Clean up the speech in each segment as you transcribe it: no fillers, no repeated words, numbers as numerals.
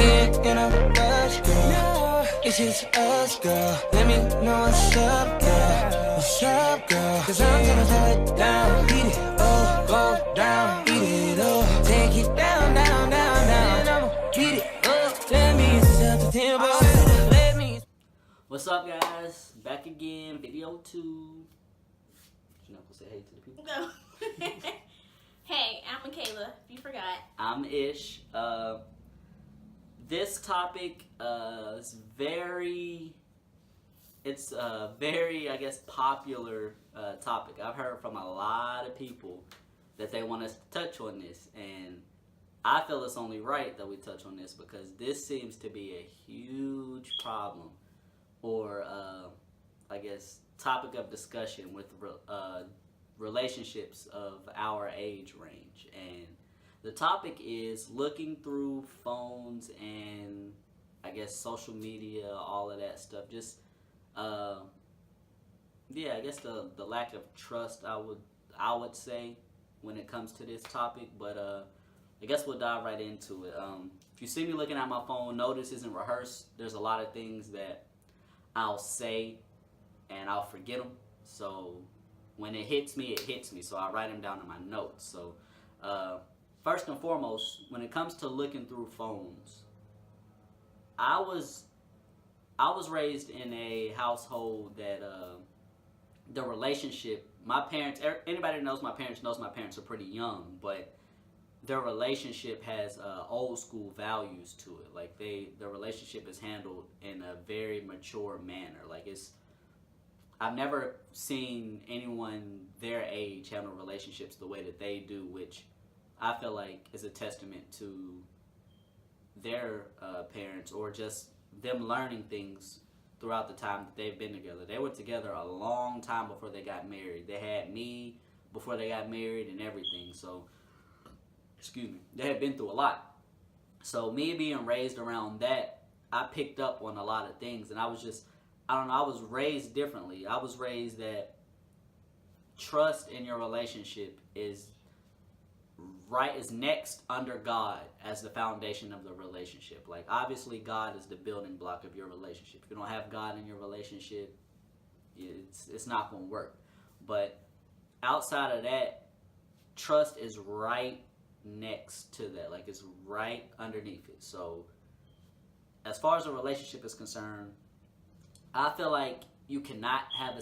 ain't in a rush, girl. It's just us, girl. Let me know what's up, girl. What's up, girl? Cause I'm gonna throw it down. Beat it up, go down. Beat it up, take it down, down, down, down. And I'ma beat it up. Let me set the tempo. Let me. What's up, guys? Back again, video 2. You're not gonna say hey to the people? No. Hey, I'm Mikayla, if you forgot. I'm Ish. This topic is it's a very, I guess, popular topic. I've heard from a lot of people that they want us to touch on this, and I feel it's only right that we touch on this because this seems to be a huge problem, or I guess topic of discussion with relationships of our age range. And the topic is looking through phones and I guess social media, all of that stuff. Just I guess the lack of trust, I would say, when it comes to this topic. But I guess we'll dive right into it. If you see me looking at my phone, no, this isn't rehearsed. There's a lot of things that I'll say and I'll forget them. So when it hits me, so I write them down in my notes. So first and foremost, when it comes to looking through phones, I was raised in a household that the relationship, my parents, anybody that knows my parents are pretty young, but their relationship has old school values to it. Like their relationship is handled in a very mature manner. Like I've never seen anyone their age handle relationships the way that they do, which I feel like is a testament to their parents, or just them learning things throughout the time that they've been together. They were together a long time before they got married. They had me before they got married and everything. So, excuse me, they had been through a lot. So me being raised around that, I picked up on a lot of things, and I was raised differently. I was raised that trust in your relationship is next under God as the foundation of the relationship. Like, obviously God is the building block of your relationship. If you don't have God in your relationship, it's not going to work. But outside of that, trust is right next to that. Like, it's right underneath it. So as far as a relationship is concerned, I feel like you cannot have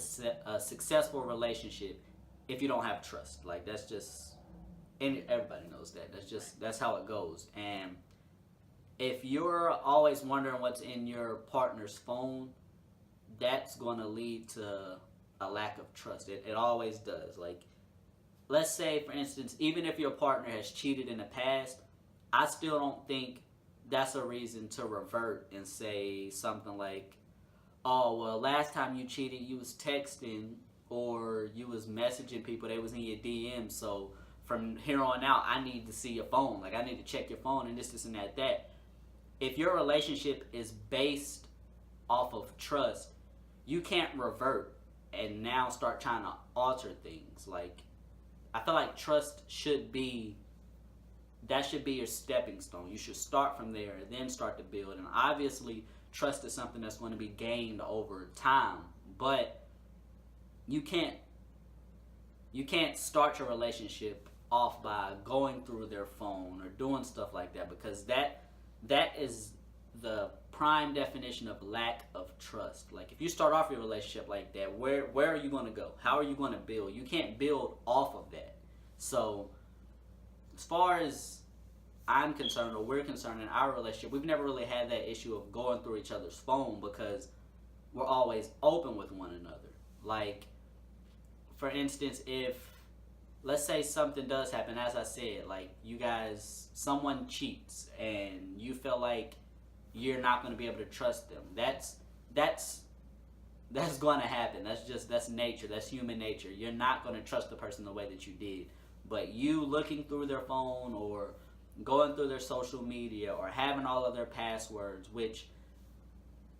a successful relationship if you don't have trust. Like, that's just, and everybody knows that. That's how it goes. And if you're always wondering what's in your partner's phone, that's going to lead to a lack of trust. It always does. Like, let's say, for instance, even if your partner has cheated in the past, I still don't think that's a reason to revert and say something like, oh, well, last time you cheated, you was texting or you was messaging people, they was in your DM, so from here on out, I need to see your phone. Like, I need to check your phone and this and that. If your relationship is based off of trust, you can't revert and now start trying to alter things. Like, I feel like trust should be your stepping stone. You should start from there and then start to build. And obviously, trust is something that's going to be gained over time, but you can't start your relationship off by going through their phone or doing stuff like that, because that is the prime definition of lack of trust. Like, if you start off your relationship like that, where are you going to go? How are you going to build? You can't build off of that. So as far as I'm concerned, or we're concerned in our relationship, we've never really had that issue of going through each other's phone because we're always open with one another. Like, for instance, if, let's say something does happen, as I said, like someone cheats and you feel like you're not going to be able to trust them. That's going to happen. That's nature. That's human nature. You're not going to trust the person the way that you did. But you looking through their phone or going through their social media or having all of their passwords, which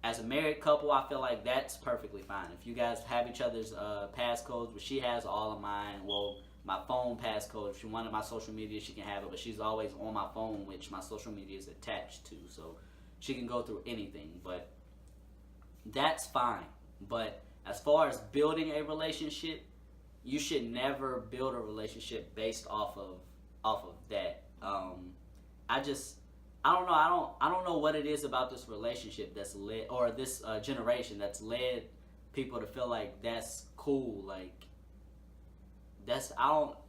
as a married couple, I feel like that's perfectly fine. If you guys have each other's passcodes, but she has all of mine, well, my phone passcode, if she wanted my social media, she can have it, but she's always on my phone, which my social media is attached to. So She can go through anything, but that's fine. But as far as building a relationship, you should never build a relationship based off of that. I don't know what it is about this relationship that's led, or this generation that's led people to feel like that's cool. Like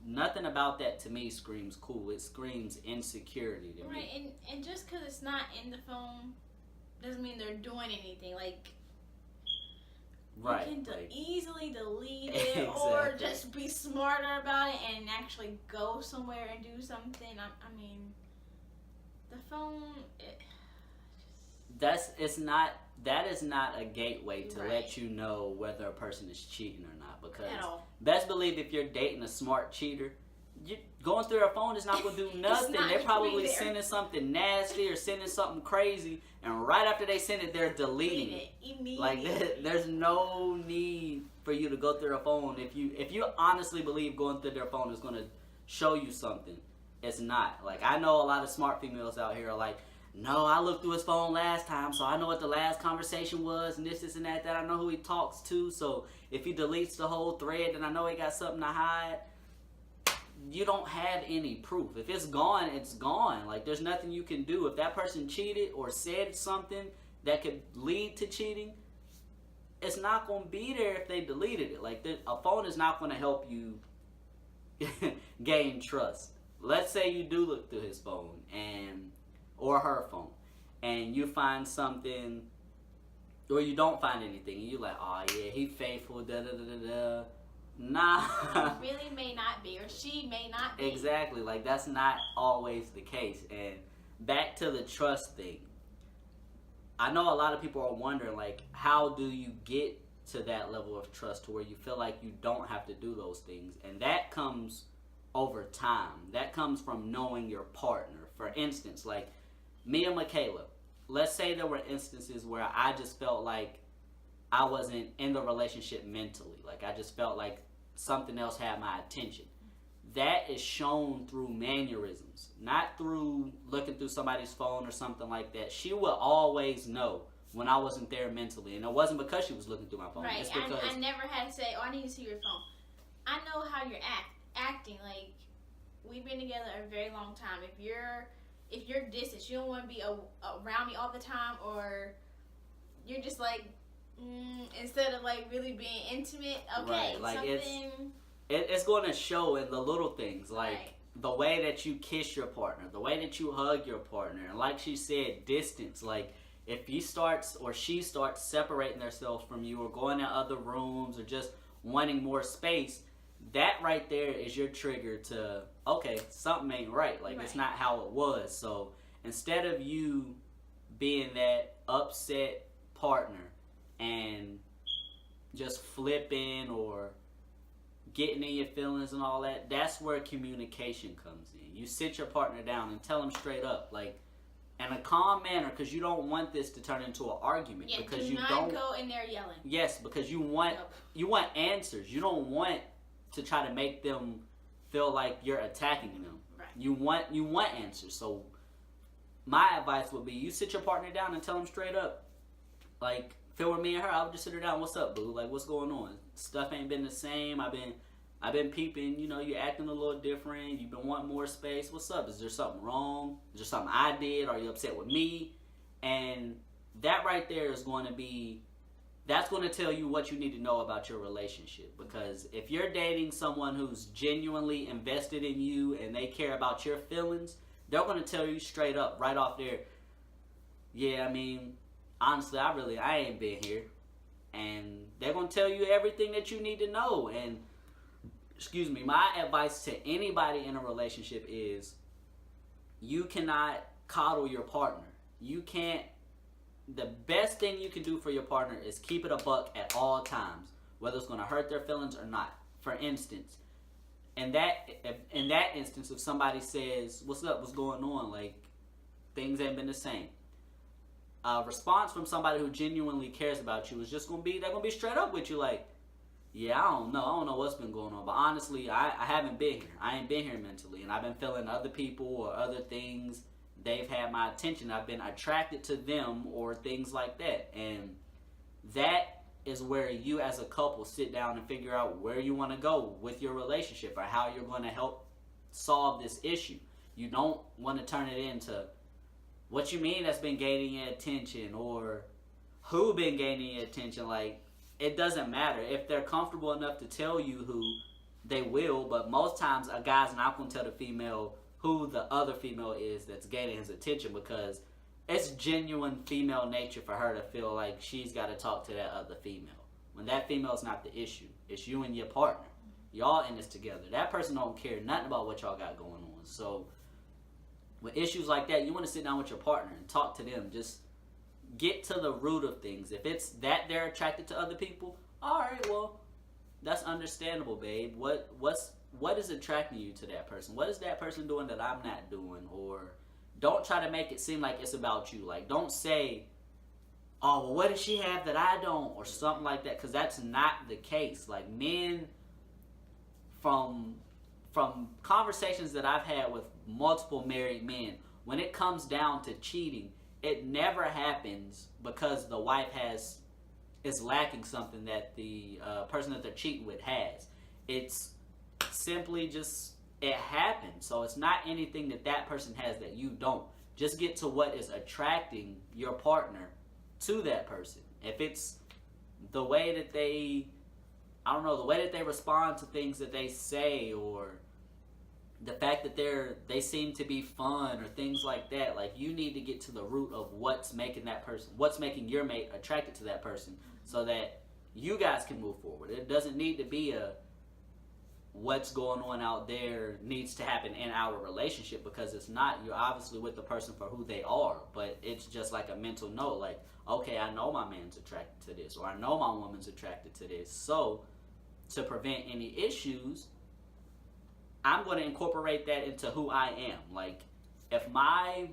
nothing about that to me screams cool. It screams insecurity to me. Right, and just because it's not in the phone doesn't mean they're doing anything. Like, right, you can like, easily delete it exactly. or just be smarter about it and actually go somewhere and do something. I mean, the phone. That is not a gateway to Right. let you know whether a person is cheating or not. Because At all. best believe if you're dating a smart cheater, you going through their phone is not going to do nothing. not They're probably gonna be there. sending something nasty or sending something crazy, and right after they send it, they're deleting it. Immediately. Like there's no need for you to go through their phone if you honestly believe going through their phone is going to show you something. It's not. Like, I know a lot of smart females out here are like, no, I looked through his phone last time, so I know what the last conversation was, and this and that. I know who he talks to, so if he deletes the whole thread, then I know he got something to hide. You don't have any proof. If it's gone, it's gone. Like, there's nothing you can do. If that person cheated or said something that could lead to cheating, it's not going to be there if they deleted it. Like, a phone is not going to help you gain trust. Let's say you do look through his phone or her phone, and you find something, or you don't find anything, and you're like, oh yeah, he faithful, da da da da da. Nah. He really may not be, or she may not be. Exactly. Like, that's not always the case. And back to the trust thing. I know a lot of people are wondering, like, how do you get to that level of trust to where you feel like you don't have to do those things? And that comes over time. That comes from knowing your partner. For instance, like me and Mikayla, let's say there were instances where I just felt like I wasn't in the relationship mentally. Like, I just felt like something else had my attention. That is shown through mannerisms, not through looking through somebody's phone or something like that. She will always know when I wasn't there mentally. And it wasn't because she was looking through my phone. Right. It's because I never had to say, oh, I need to see your phone. I know how you're acting. Like, we've been together a very long time. If you're distant, you don't want to be around me all the time, or you're just like, instead of like really being intimate, okay, right. Like, something. It's going to show in the little things, like Right. the way that you kiss your partner, the way that you hug your partner, and like she said, distance. Like, if he starts or she starts separating themselves from you, or going to other rooms, or just wanting more space, that right there is your trigger to, okay, something ain't right. Like, it's Right. not how it was. So instead of you being that upset partner and just flipping or getting in your feelings and all that, that's where communication comes in. You sit your partner down and tell them straight up, like, in a calm manner, because you don't want this to turn into an argument. Yeah, because do you not don't go in there yelling. Yes, because you want answers. You don't want to try to make them feel like you're attacking them. Right. You want answers. So my advice would be, you sit your partner down and tell them straight up. Like, if it were me and her, I would just sit her down. What's up, boo? Like, what's going on? Stuff ain't been the same. I've been peeping. You know, you're acting a little different. You've been wanting more space. What's up? Is there something wrong? Is there something I did? Are you upset with me? And that right there is going to be, that's going to tell you what you need to know about your relationship. Because if you're dating someone who's genuinely invested in you and they care about your feelings, they're going to tell you straight up, right off there, yeah, I mean, honestly, I ain't been here. And they're going to tell you everything that you need to know. And, excuse me, my advice to anybody in a relationship is, you cannot coddle your partner. You can't. The best thing you can do for your partner is keep it a buck at all times, whether it's going to hurt their feelings or not. For instance, in that instance, if somebody says, "What's up? What's going on?" Like, things ain't been the same. A response from somebody who genuinely cares about you is just they're gonna be straight up with you, like, yeah, I don't know what's been going on, but honestly, I haven't been here. I ain't been here mentally, and I've been feeling other people or other things they've had my attention. I've been attracted to them or things like that. And that is where you as a couple sit down and figure out where you want to go with your relationship or how you're going to help solve this issue. You don't want to turn it into what you mean that's been gaining your attention or who been gaining your attention. Like, it doesn't matter. If they're comfortable enough to tell you who, they will, but most times a guy's not going to tell the female who the other female is that's gaining his attention, because it's genuine female nature for her to feel like she's got to talk to that other female. When that female's not the issue. It's you and your partner. Y'all in this together. That person don't care nothing about what y'all got going on. So with issues like that, you want to sit down with your partner and talk to them. Just get to the root of things. If it's that they're attracted to other people, all right, well, that's understandable, babe. What is attracting you to that person? What is that person doing that I'm not doing? Or don't try to make it seem like it's about you. Like, don't say, oh, well, what does she have that I don't? Or something like that, because that's not the case. Like, men, from conversations that I've had with multiple married men, when it comes down to cheating, it never happens because the wife is lacking something that the person that they're cheating with has. It's simply just, it happens. So it's not anything that person has that you don't. Just get to what is attracting your partner to that person. If it's the way that they, I don't know, the way that they respond to things that they say, or the fact that they seem to be fun or things like that, like, you need to get to the root of what's making that person, what's making your mate attracted to that person, so that you guys can move forward. It doesn't need to be a what's going on out there needs to happen in our relationship, because it's not. You're obviously with the person for who they are, but it's just like a mental note, like, okay, I know my man's attracted to this, or I know my woman's attracted to this, so to prevent any issues, I'm going to incorporate that into who I am. Like, if my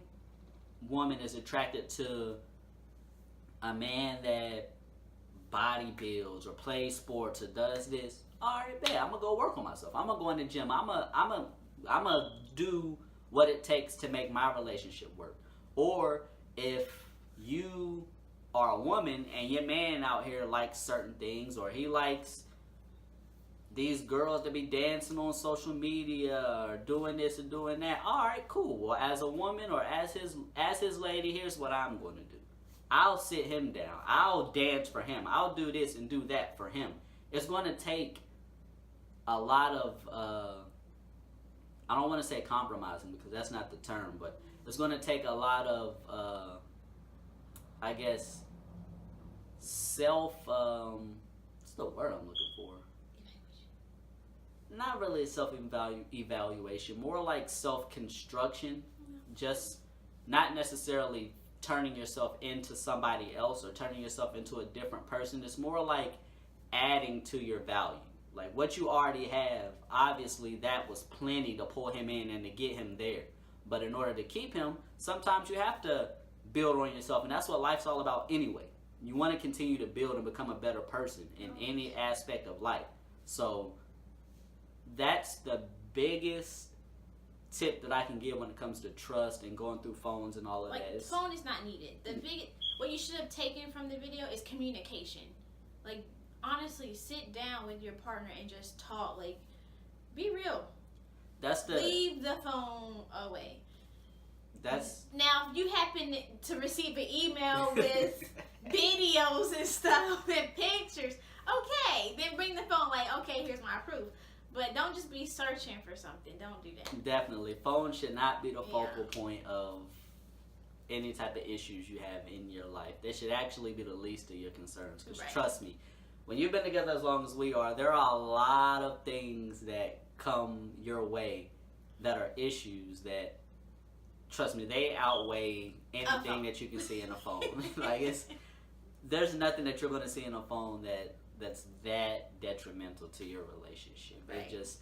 woman is attracted to a man that body builds or plays sports or does this, all right, bet, I'm going to go work on myself. I'm going to go in the gym. I'm going to do what it takes to make my relationship work. Or if you are a woman and your man out here likes certain things, or he likes these girls to be dancing on social media or doing this or doing that, all right, cool. Well, as a woman or as his lady, here's what I'm going to do. I'll sit him down. I'll dance for him. I'll do this and do that for him. It's going to take a lot of, I don't want to say compromising, because that's not the term, but it's going to take a lot of, I guess, what's the word I'm looking for? Not really self-evaluation, more like self-construction. Just not necessarily turning yourself into somebody else or turning yourself into a different person. It's more like adding to your value. Like, what you already have, obviously that was plenty to pull him in and to get him there. But in order to keep him, sometimes you have to build on yourself, and that's what life's all about anyway. You want to continue to build and become a better person in any aspect of life. So that's the biggest tip that I can give when it comes to trust and going through phones and all of that. Like, phone is not needed. What you should have taken from the video is communication. Like, honestly, sit down with your partner and just talk. Like, be real. Leave the phone away. Now, if you happen to receive an email with videos and stuff and pictures, okay, then bring the phone. Like, okay, here's my proof. But don't just be searching for something. Don't do that. Definitely. Phone should not be the focal point of any type of issues you have in your life. They should actually be the least of your concerns. Because trust me, when you've been together as long as we are, there are a lot of things that come your way that are issues that, trust me, they outweigh anything that you can see in a phone. Like, there's nothing that you're going to see in a phone that's that detrimental to your relationship. Right. It just,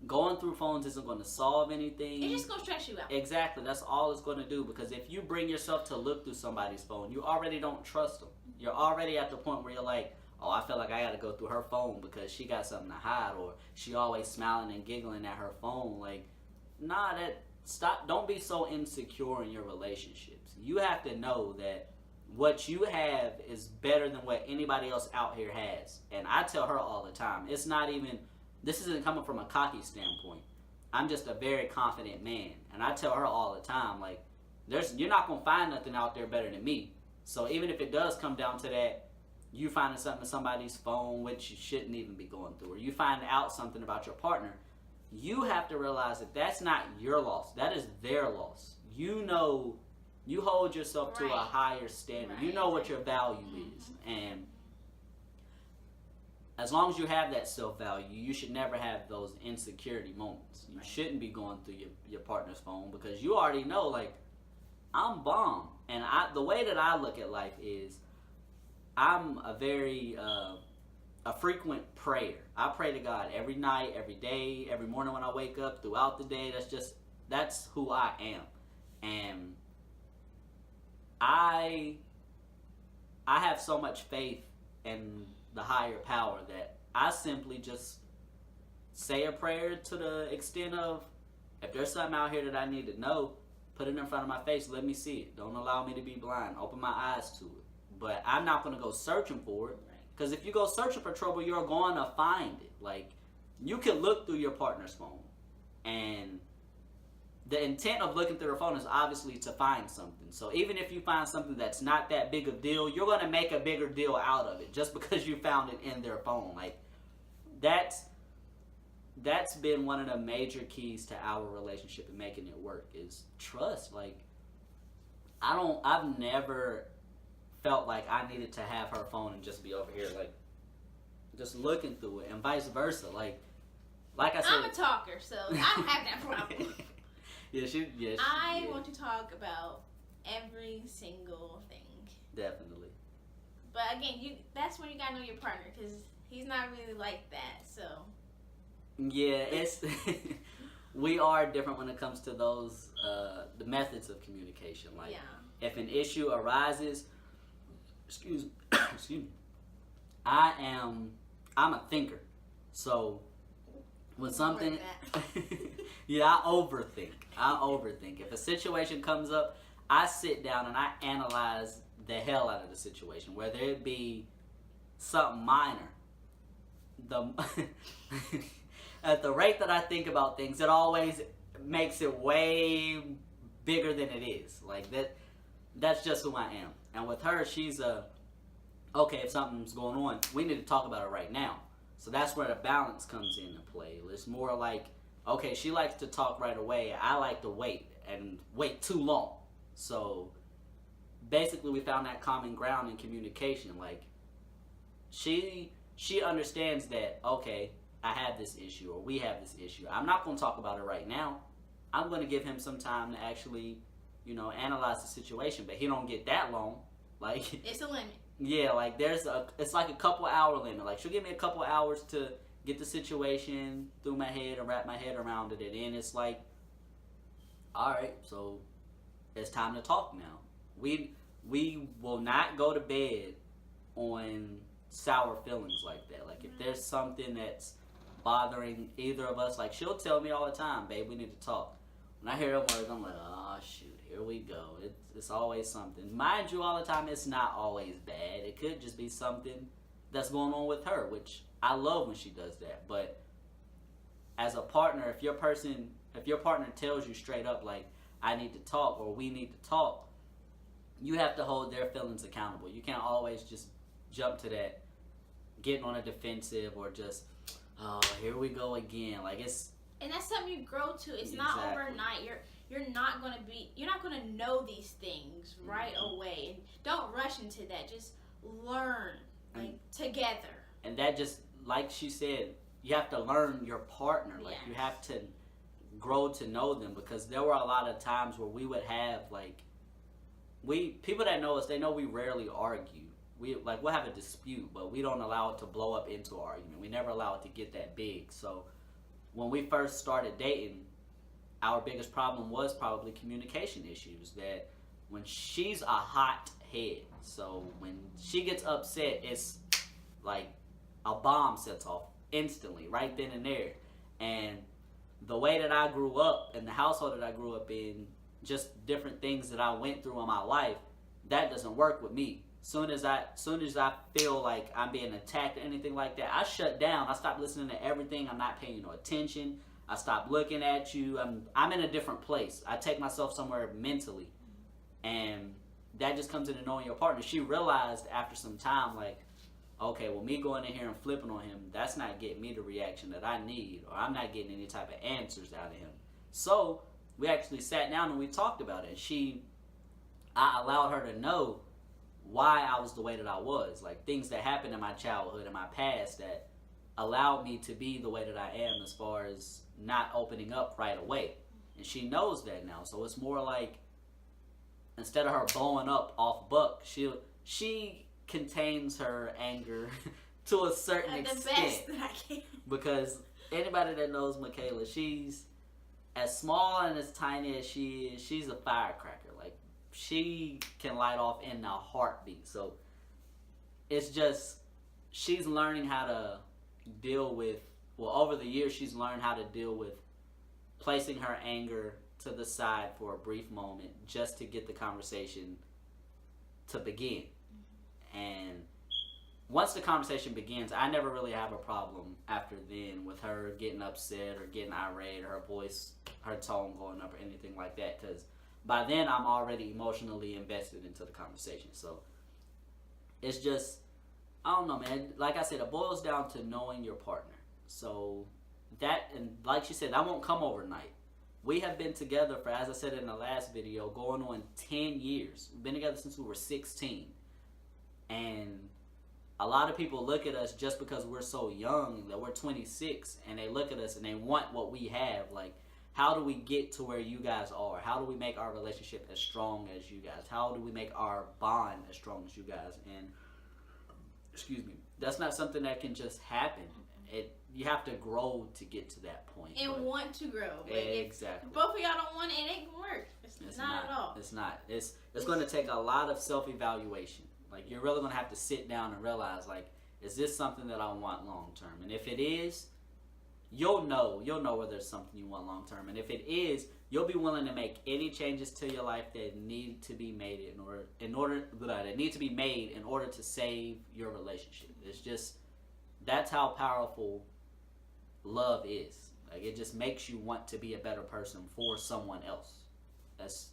going through phones isn't going to solve anything. It's just going to stress you out. Exactly. That's all it's going to do, because if you bring yourself to look through somebody's phone, you already don't trust them. You're already at the point where you're like, oh, I feel like I got to go through her phone because she got something to hide, or she always smiling and giggling at her phone. Like, nah, don't be so insecure in your relationships. You have to know that what you have is better than what anybody else out here has. And I tell her all the time, it's not even, this isn't coming from a cocky standpoint. I'm just a very confident man. And I tell her all the time, like, you're not going to find nothing out there better than me. So even if it does come down to that, you finding something in somebody's phone, which you shouldn't even be going through, or you find out something about your partner, you have to realize that that's not your loss. That is their loss. You know, you hold yourself to a higher standard. You know what your value is. And as long as you have that self-value, you should never have those insecurity moments. You shouldn't be going through your partner's phone because you already know, like, I'm bomb. And the way that I look at life is I'm a very a frequent prayer. I pray to God every night, every day, every morning when I wake up, throughout the day. That's who I am. And I have so much faith in the higher power that I simply just say a prayer to the extent of, if there's something out here that I need to know, put it in front of my face, let me see it. Don't allow me to be blind. Open my eyes to it. But I'm not going to go searching for it. Because if you go searching for trouble, you're going to find it. Like, you can look through your partner's phone. And the intent of looking through their phone is obviously to find something. So even if you find something that's not that big of a deal, you're going to make a bigger deal out of it just because you found it in their phone. Like, that's been one of the major keys to our relationship and making it work is trust. Like, I've never felt like I needed to have her phone and just be over here, like, just looking through it, and vice versa. Like I said, I'm a talker, so I don't have that problem. I want to talk about every single thing. Definitely. But again, that's when you gotta know your partner, because he's not really like that. So. Yeah, it's we are different when it comes to those the methods of communication. Like, if an issue arises, excuse me, I'm a thinker. So when something I overthink. If a situation comes up, I sit down and I analyze the hell out of the situation, whether it be something minor. At the rate that I think about things, it always makes it way bigger than it is. Like, that's just who I am. And with her, she's okay, if something's going on, we need to talk about it right now. So that's where the balance comes into play. It's more like, okay, she likes to talk right away. I like to wait and wait too long. So basically we found that common ground in communication. Like, she understands that, okay, I have this issue or we have this issue. I'm not going to talk about it right now. I'm going to give him some time to actually, analyze the situation, but he don't get that long. Like, it's a limit. Yeah, like it's like a couple hour limit. Like, she'll give me a couple hours to get the situation through my head and wrap my head around it, and then it's like, all right, so it's time to talk now. We will not go to bed on sour feelings like that. Like, if there's something that's bothering either of us, like, she'll tell me all the time, babe, we need to talk. When I hear them words, I'm like, oh shoot, here we go. It's always something. Mind you, all the time, it's not always bad. It could just be something that's going on with her, which I love when she does that. But as a partner, if your partner tells you straight up, like, I need to talk or we need to talk, you have to hold their feelings accountable. You can't always just jump to that, getting on a defensive or just, oh, here we go again. Like, and that's something you grow to. It's not overnight. You're not gonna know these things right away. And don't rush into that. Just learn, together. And that just, like she said, you have to learn your partner. Like, you have to grow to know them, because there were a lot of times where we would have, like, people that know us, they know we rarely argue. We'll have a dispute, but we don't allow it to blow up into an argument. We never allow it to get that big. So when we first started dating, our biggest problem was probably communication issues. That when she's a hot head, so when she gets upset, it's like a bomb sets off instantly, right then and there. And the way that I grew up and the household that I grew up in, just different things that I went through in my life, that doesn't work with me. Soon as I feel like I'm being attacked or anything like that, I shut down. I stop listening to everything. I'm not paying no attention. I stop looking at you. I'm in a different place. I take myself somewhere mentally, and that just comes into knowing your partner. She realized after some time, like, okay, well, me going in here and flipping on him, that's not getting me the reaction that I need, or I'm not getting any type of answers out of him. So we actually sat down and we talked about it. I allowed her to know why I was the way that I was, like things that happened in my childhood and my past that allowed me to be the way that I am, as far as not opening up right away. And she knows that now. So it's more like, instead of her blowing up off Buck, she contains her anger to a certain extent. The best that I can. Because anybody that knows Mikayla, she's as small and as tiny as she is, she's a firecracker. Like, she can light off in a heartbeat. So it's just, she's learning how to deal with, well, over the years she's learned how to deal with placing her anger to the side for a brief moment just to get the conversation to begin. And once the conversation begins, I never really have a problem after then with her getting upset or getting irate or her voice, her tone going up or anything like that, because by then I'm already emotionally invested into the conversation. So it's just, I don't know, man. Like I said, it boils down to knowing your partner. So that, and like she said, that won't come overnight. We have been together for, as I said in the last video, going on 10 years. We've been together since we were 16. And a lot of people look at us just because we're so young, that we're 26, and they look at us and they want what we have. Like, how do we get to where you guys are? How do we make our relationship as strong as you guys? How do we make our bond as strong as you guys? And, excuse me, that's not something that can just happen. You have to grow to get to that point. And want to grow. Like, exactly. If both of y'all don't want it, it ain't gonna work. It's not at all. It's not. It's going to take a lot of self-evaluation. Like, you're really going to have to sit down and realize, like, is this something that I want long term? And if it is, you'll know whether it's something you want long term. And if it is, you'll be willing to make any changes to your life that need to be made in order to save your relationship. It's just, that's how powerful love is. Like, it just makes you want to be a better person for someone else. That's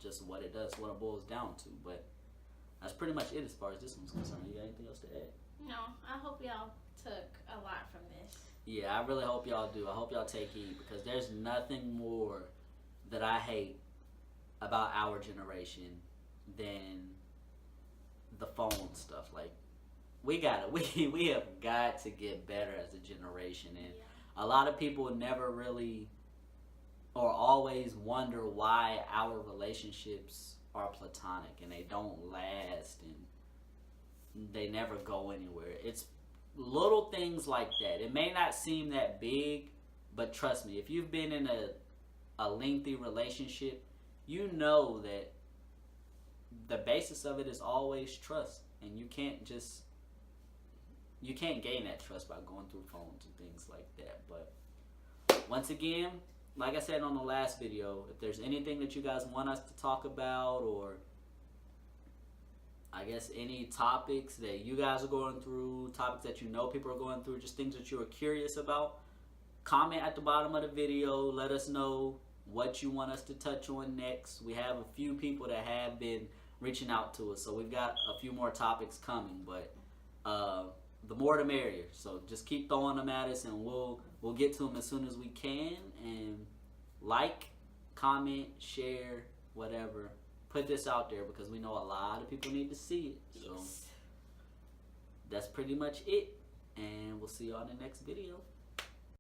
just what it does, what it boils down to. But that's pretty much it as far as this one's concerned. You got anything else to add? No, I hope y'all took a lot from this. Yeah, I really hope y'all do. I hope y'all take heed, because there's nothing more that I hate about our generation than the phone stuff. Like, we have got to get better as a generation. And a lot of people never really or always wonder why our relationships are platonic and they don't last and they never go anywhere. It's little things like that. It may not seem that big, but trust me, if you've been in a lengthy relationship, you know that the basis of it is always trust. And you can't gain that trust by going through phones and things like that. But once again, like I said on the last video, if there's anything that you guys want us to talk about, or I guess any topics that you guys are going through, topics that you know people are going through, just things that you are curious about, comment at the bottom of the video. Let us know what you want us to touch on next. We have a few people that have been reaching out to us, so we've got a few more topics coming, but the more the merrier. So just keep throwing them at us, and we'll get to them as soon as we can. And like, comment, share, whatever. Put this out there, because we know a lot of people need to see it. So that's pretty much it, and we'll see you on the next video.